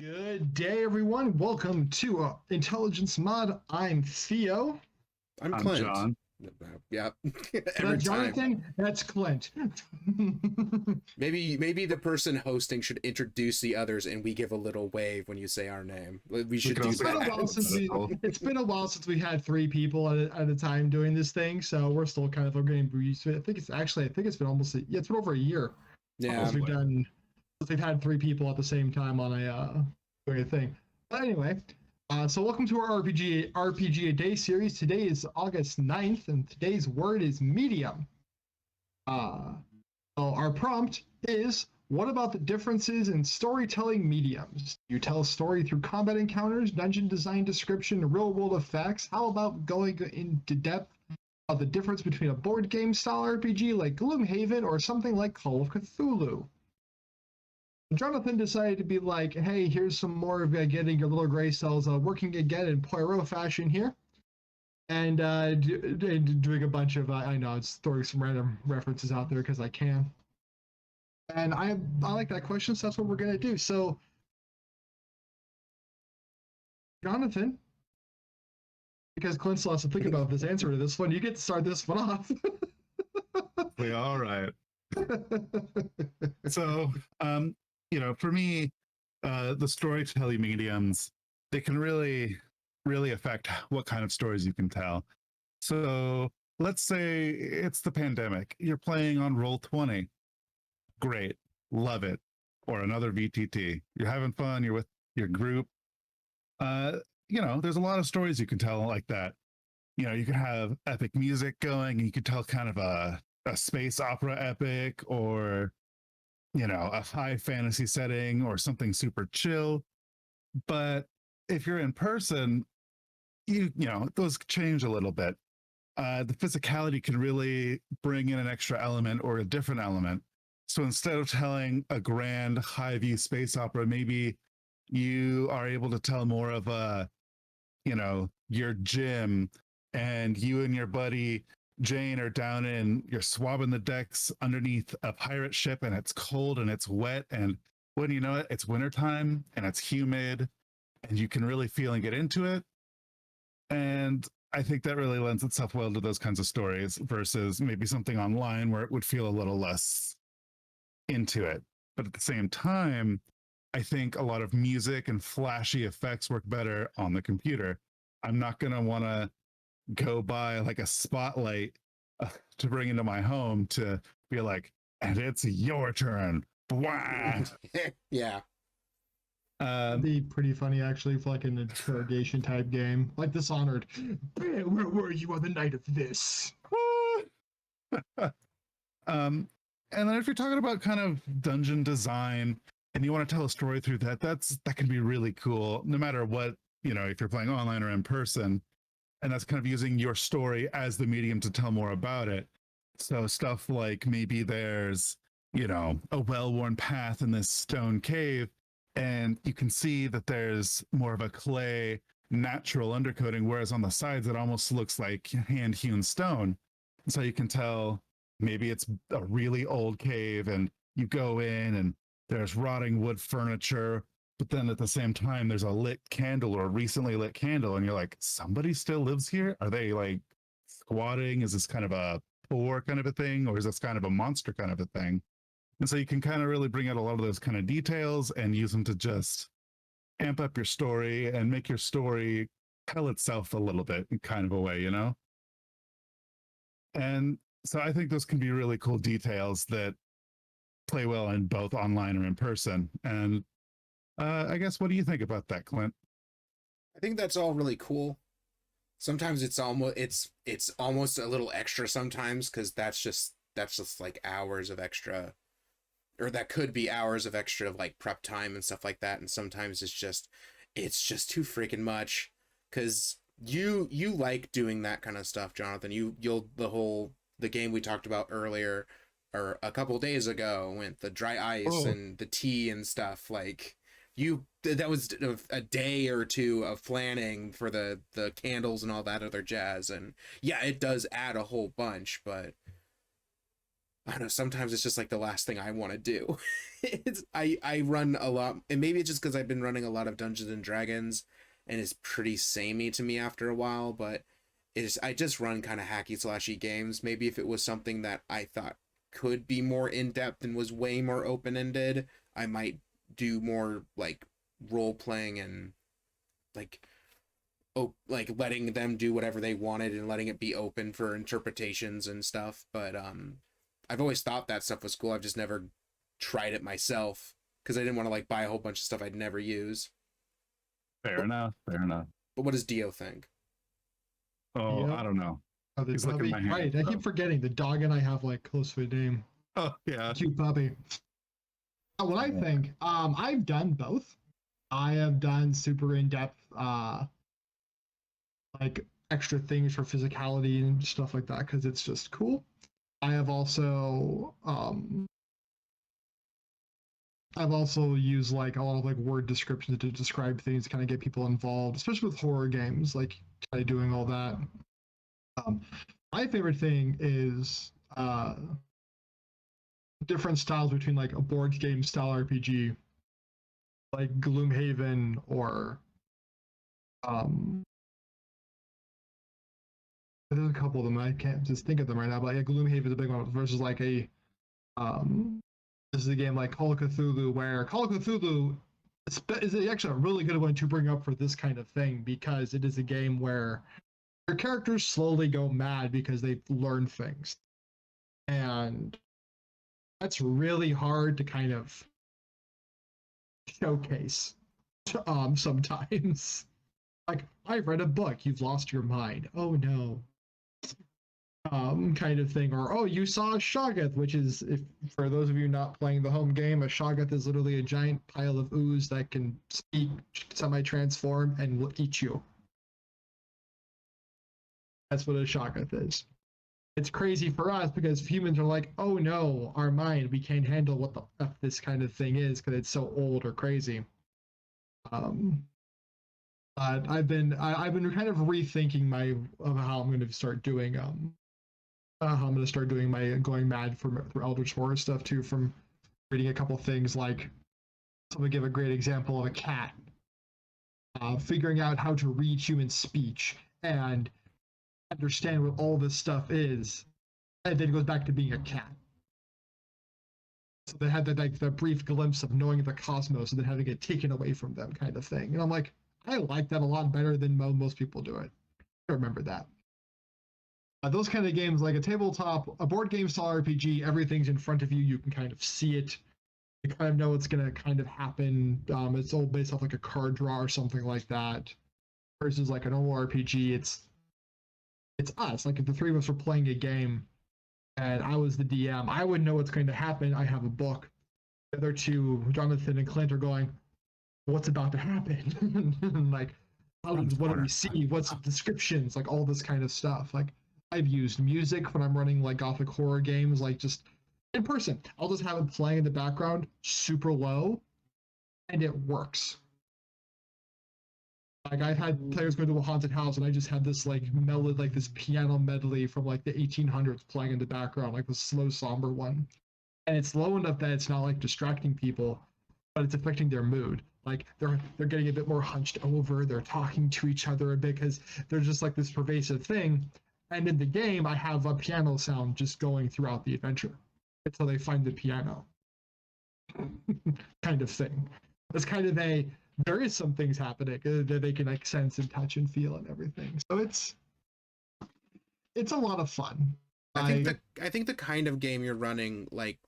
Good day, everyone. Welcome to Intelligence Mod. I'm Theo. I'm I'm Clint. John. Yep. Every Jonathan, time. That's Clint. maybe the person hosting should introduce the others, and we give a little wave when you say our name. We should do that. It's been a while since we had three people at a time doing this thing, so we're still kind of getting used to it. I think it's been almost it's been over a year. Yeah, we've had three people at the same time on doing a thing. But anyway. So welcome to our RPGaDay series. Today is August 9th, and today's word is medium. So our prompt is, what about the differences in storytelling mediums? You tell a story through combat encounters, dungeon design description, real-world effects. How about going into depth of the difference between a board game style RPG like Gloomhaven or something like Call of Cthulhu? Jonathan decided to be like, hey, here's some more of getting your little gray cells working again in Poirot fashion here. And doing a bunch of, I know, it's throwing some random references out there because I can. And I like that question, so that's what we're going to do. So, Jonathan, because Clint still has to think about this answer to this one, you get to start this one off. All right. So, for me, the storytelling mediums, they can really affect what kind of stories you can tell. So let's say it's the pandemic. You're playing on Roll20. Great. Love it. Or another VTT. You're having fun. You're with your group. There's a lot of stories you can tell like that. You can have epic music going, and you could tell kind of a space opera epic, or a high fantasy setting, or something super chill. But if you're in person, those change a little bit. The physicality can really bring in an extra element or a different element. So instead of telling a grand high view space opera, maybe you are able to tell more of your gym, and you and your buddy Jane are down you're swabbing the decks underneath a pirate ship, and it's cold and it's wet, and when you know it, it's wintertime and it's humid, and you can really feel and get into it. And I think that really lends itself well to those kinds of stories versus maybe something online where it would feel a little less into it. But at the same time, I think a lot of music and flashy effects work better on the computer. I'm not going to want to go buy like a spotlight to bring into my home to be like, and it's your turn. Yeah. It'd be pretty funny actually for like an interrogation type game, like Dishonored. Where were you on the night of this? And then if you're talking about kind of dungeon design and you want to tell a story through that can be really cool, no matter what, if you're playing online or in person. And that's kind of using your story as the medium to tell more about it. So stuff like maybe there's, a well-worn path in this stone cave, and you can see that there's more of a clay natural undercoating, whereas on the sides it almost looks like hand-hewn stone. And so you can tell maybe it's a really old cave, and you go in and there's rotting wood furniture, but then at the same time there's a lit candle or a recently lit candle, and you're like, somebody still lives here? Are they like squatting? Is this kind of a poor kind of a thing, or is this kind of a monster kind of a thing? And so you can kind of really bring out a lot of those kind of details and use them to just amp up your story and make your story tell itself a little bit in kind of a way, And so I think those can be really cool details that play well in both online or in person. And I guess, what do you think about that, Clint? I think that's all really cool. Sometimes it's almost a little extra sometimes, because that's just like hours of extra, or that could be hours of extra like prep time and stuff like that. And sometimes it's just too freaking much, because you like doing that kind of stuff, Jonathan. The game we talked about earlier or a couple days ago with the dry ice and the tea and stuff, like that was a day or two of planning for the candles and all that other jazz. And yeah, it does add a whole bunch, but I don't know, sometimes it's just like the last thing I want to do. I run a lot, and maybe it's just because I've been running a lot of Dungeons and Dragons, and it's pretty samey to me after a while. But I just run kind of hacky slashy games. Maybe if it was something that I thought could be more in depth and was way more open ended, I might do more like role playing and like like letting them do whatever they wanted and letting it be open for interpretations and stuff. But I've always thought that stuff was cool. I've just never tried it myself because I didn't want to like buy a whole bunch of stuff I'd never use. Fair enough. Fair enough. But what does Dio think? Oh, Yep. I don't know. Oh, the He's looking puppy. at my hand. Right, I keep forgetting the dog and I have like close to a name. Oh, yeah. Cute puppy. What I think, I've done both. I have done super in-depth, like extra things for physicality and stuff like that because it's just cool. I have also, used like a lot of like word descriptions to describe things to kind of get people involved, especially with horror games, like kind of doing all that. My favorite thing is different styles between like a board game style RPG, like Gloomhaven, or there's a couple of them I can't just think of them right now, but yeah, Gloomhaven is a big one versus like a this is a game like Call of Cthulhu, where Call of Cthulhu is actually a really good one to bring up for this kind of thing because it is a game where your characters slowly go mad because they've learned things, and that's really hard to kind of showcase sometimes. Like, I've read a book, you've lost your mind. Oh no. Kind of thing. Or, oh, you saw a Shoggoth, which is, if for those of you not playing the home game, a Shoggoth is literally a giant pile of ooze that can speak, semi-transform, and will eat you. That's what a Shoggoth is. It's crazy for us because humans are like, oh no, our mind, we can't handle what the F this kind of thing is because it's so old or crazy. But I've been kind of rethinking of how I'm going to start doing how I'm going to start doing my going mad for Eldritch Horror stuff too, from reading a couple things like, so I'm going to give a great example of a cat figuring out how to read human speech and understand what all this stuff is, and then it goes back to being a cat. So they had that like the brief glimpse of knowing the cosmos and then having it taken away from them, kind of thing. And I'm like, I like that a lot better than most people do it. I remember that. Those kind of games, like a tabletop, a board game style RPG, everything's in front of you. You can kind of see it. You kind of know what's going to kind of happen. It's all based off like a card draw or something like that. Versus like a normal RPG, it's us. Like if the three of us were playing a game and I was the DM, I would know what's going to happen. I have a book. The other two, Jonathan and Clint, are going, what's about to happen? Like, what do we see? What's the descriptions? Like all this kind of stuff. Like I've used music when I'm running like gothic horror games, like just in person. I'll just have it playing in the background super low and it works. Like I've had players go to a haunted house and I just had this like melody, like this piano medley from like the 1800s playing in the background, like the slow somber one. And it's low enough that it's not like distracting people, but it's affecting their mood. Like they're getting a bit more hunched over, they're talking to each other a bit because there's just like this pervasive thing. And in the game, I have a piano sound just going throughout the adventure until they find the piano. Kind of thing. It's kind of there is some things happening that they can like sense and touch and feel and everything. So it's a lot of fun. I think the kind of game you're running like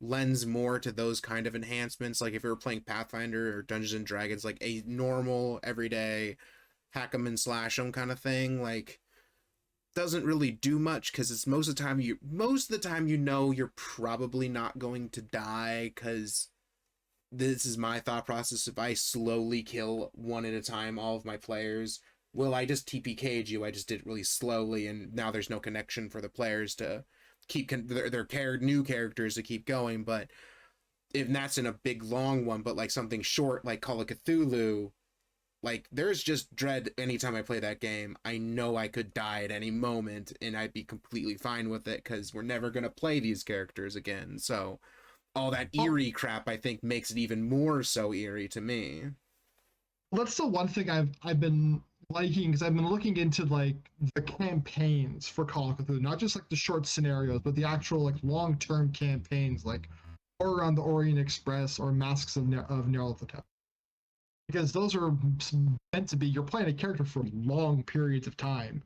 lends more to those kind of enhancements. Like if you were playing Pathfinder or Dungeons and Dragons, like a normal everyday hack 'em and slash 'em kind of thing, like doesn't really do much because it's most of the time you know you're probably not going to die, because this is my thought process. If I slowly kill one at a time all of my players, will I just TPK'd you? I just did it really slowly, and now there's no connection for the players to keep their new characters to keep going. But if that's in a big long one, but like something short like Call of Cthulhu, like there's just dread anytime I play that game. I know I could die at any moment and I'd be completely fine with it because we're never going to play these characters again. So all that eerie crap, I think, makes it even more so eerie to me. That's the one thing I've been liking, because I've been looking into like the campaigns for Call of Cthulhu, not just like the short scenarios, but the actual like long-term campaigns, like Horror on the Orient Express or Masks of Nyarlathotep. Because those are meant to be, you're playing a character for long periods of time.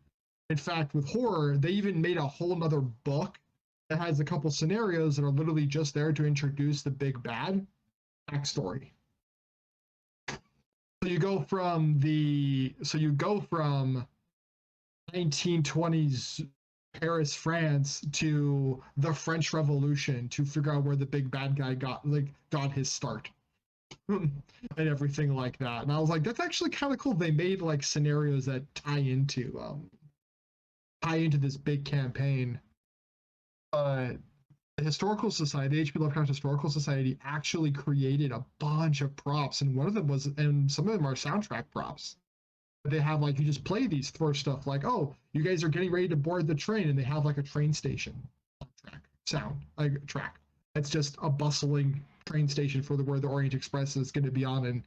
In fact, with horror, they even made a whole nother book that has a couple scenarios that are literally just there to introduce the big bad backstory. So you go from 1920s Paris, France to the French Revolution to figure out where the big bad guy got his start. And everything like that. And I was like, that's actually kind of cool. They made like scenarios that tie into this big campaign. The Historical Society, the H.P. Lovecraft Historical Society, actually created a bunch of props, and some of them are soundtrack props. They have like, you just play these for stuff like, oh, you guys are getting ready to board the train, and they have like a train station track. It's just a bustling train station for where the Orient Express is going to be on, and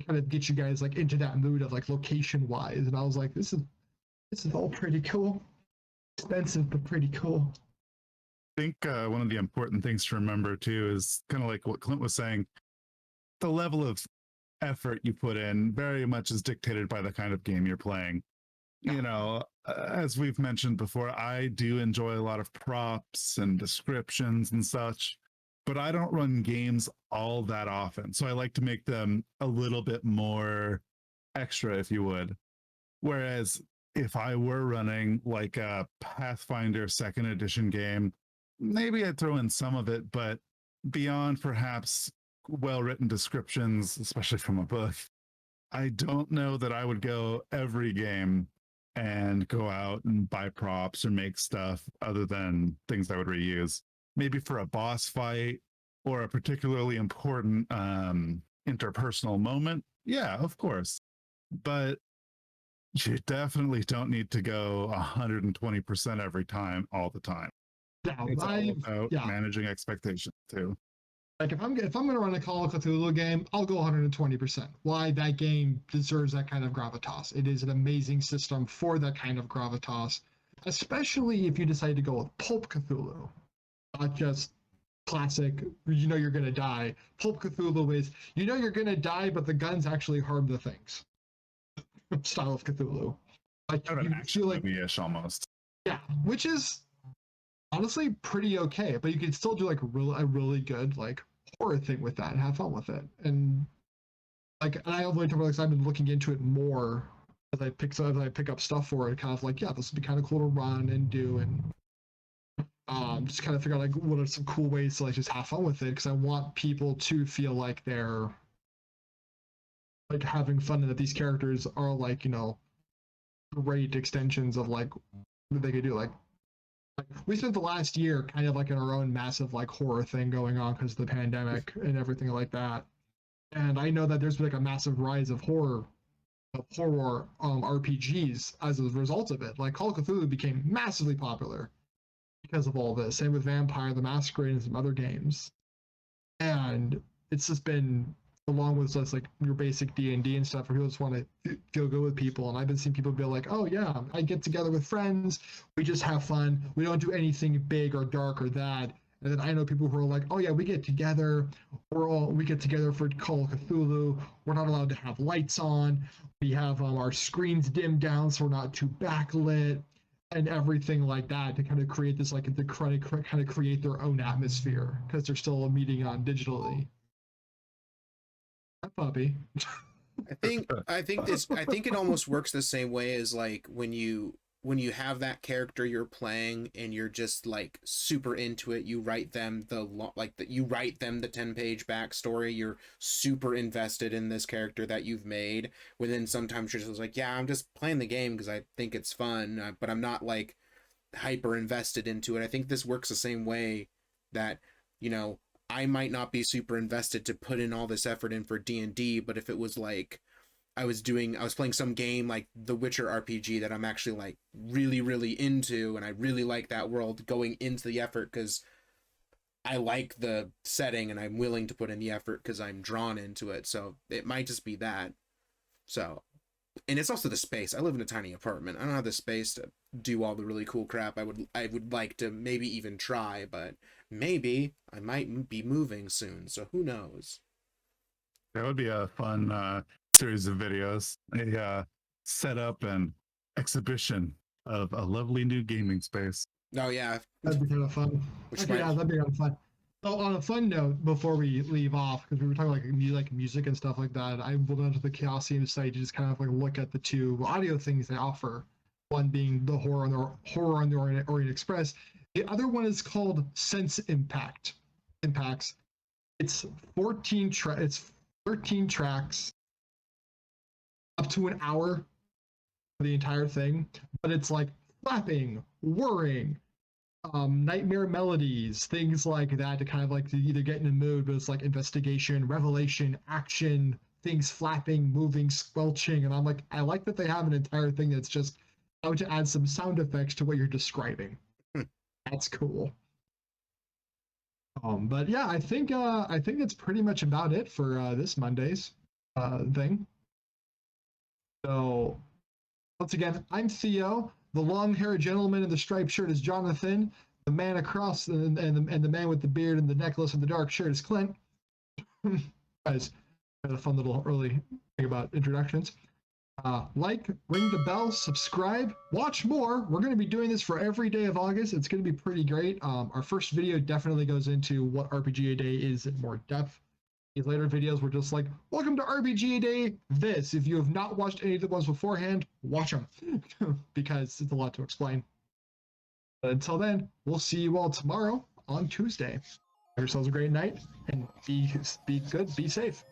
kind of get you guys like into that mood of like location wise. And I was like, this is all pretty cool, expensive but pretty cool. I think one of the important things to remember too is kind of like what Clint was saying. The level of effort you put in very much is dictated by the kind of game you're playing. You know, as we've mentioned before, I do enjoy a lot of props and descriptions and such, but I don't run games all that often. So I like to make them a little bit more extra, if you would. Whereas if I were running like a Pathfinder second edition game, maybe I'd throw in some of it, but beyond perhaps well-written descriptions, especially from a book, I don't know that I would go every game and go out and buy props or make stuff other than things I would reuse. Maybe for a boss fight or a particularly important interpersonal moment. Yeah, of course. But you definitely don't need to go 120% every time, all the time. It's all about managing expectations too. Like if I'm gonna run a Call of Cthulhu game, I'll go 120%. Why? That game deserves that kind of gravitas. It is an amazing system for that kind of gravitas, especially if you decide to go with Pulp Cthulhu, not just classic. You know you're gonna die. Pulp Cthulhu is you're gonna die, but the guns actually harm the things. Style of Cthulhu. Like kind of an action movie-ish almost. Yeah, which is honestly pretty okay, but you can still do like a really good like horror thing with that and have fun with it. And like, and I only talk about because I've been looking into it more as I pick up stuff for it, kind of like, yeah, this would be kind of cool to run and do, and just kind of figure out like what are some cool ways to like just have fun with it, because I want people to feel like they're like having fun and that these characters are like, great extensions of like what they could do. Like we spent the last year kind of like in our own massive like horror thing going on because of the pandemic and everything like that. And I know that there's been like a massive rise of horror RPGs as a result of it. Like Call of Cthulhu became massively popular because of all this. Same with Vampire the Masquerade and some other games. And it's just been, along with just like your basic D&D and stuff, where people just want to feel good with people. And I've been seeing people be like, oh yeah, I get together with friends, we just have fun, we don't do anything big or dark or that. And then I know people who are like, oh yeah, we get together for Call of Cthulhu, we're not allowed to have lights on, we have our screens dimmed down so we're not too backlit, and everything like that, to kind of create this, like, to kind of create their own atmosphere, because they're still meeting on digitally. Puppy. I think it almost works the same way as like when you have that character you're playing and you're just like super into it, you write them the 10-page backstory, you're super invested in this character that you've made. Within sometimes you're just like, yeah, I'm just playing the game because I think it's fun, but I'm not like hyper invested into it. I think this works the same way, that I might not be super invested to put in all this effort in for D&D, but if it was like I was playing some game like the Witcher RPG that I'm actually like really, really into, and I really like that world, going into the effort because I like the setting and I'm willing to put in the effort because I'm drawn into it. So it might just be that. So, and it's also the space. I live in a tiny apartment. I don't have the space to do all the really cool crap I would like to maybe even try, but maybe I might be moving soon. So who knows? That would be a fun series of videos. A setup and exhibition of a lovely new gaming space. Oh yeah, That'd be kind of fun. Which Okay, might- yeah, that'd be kind of fun. So on a fun note, before we leave off, because we were talking like music and stuff like that, I went onto the Chaosium site to just kind of like look at the two audio things they offer. One being the Horror on the Orient Express. The other one is called Sense Impacts. It's 13 tracks, up to an hour for the entire thing, but it's like flapping, whirring, nightmare melodies, things like that to kind of like to either get in the mood, but it's like investigation, revelation, action, things flapping, moving, squelching, and I'm like, I like that they have an entire thing that's just how to add some sound effects to what you're describing. That's cool. But yeah, I think that's pretty much about it for this Monday's thing. So once again, I'm Theo. The long-haired gentleman in the striped shirt is Jonathan. The man across and the man with the beard and the necklace and the dark shirt is Clint. Guys, had a fun little early thing about introductions. Like, ring the bell, subscribe, watch more. We're going to be doing this for every day of August. It's going to be pretty great. Our first video definitely goes into what RPGaDay is in more depth. These later videos were just like, welcome to RPGaDay this. If you have not watched any of the ones beforehand, watch them because it's a lot to explain. But until then, we'll see you all tomorrow on Tuesday. Have yourselves a great night and be good, be safe.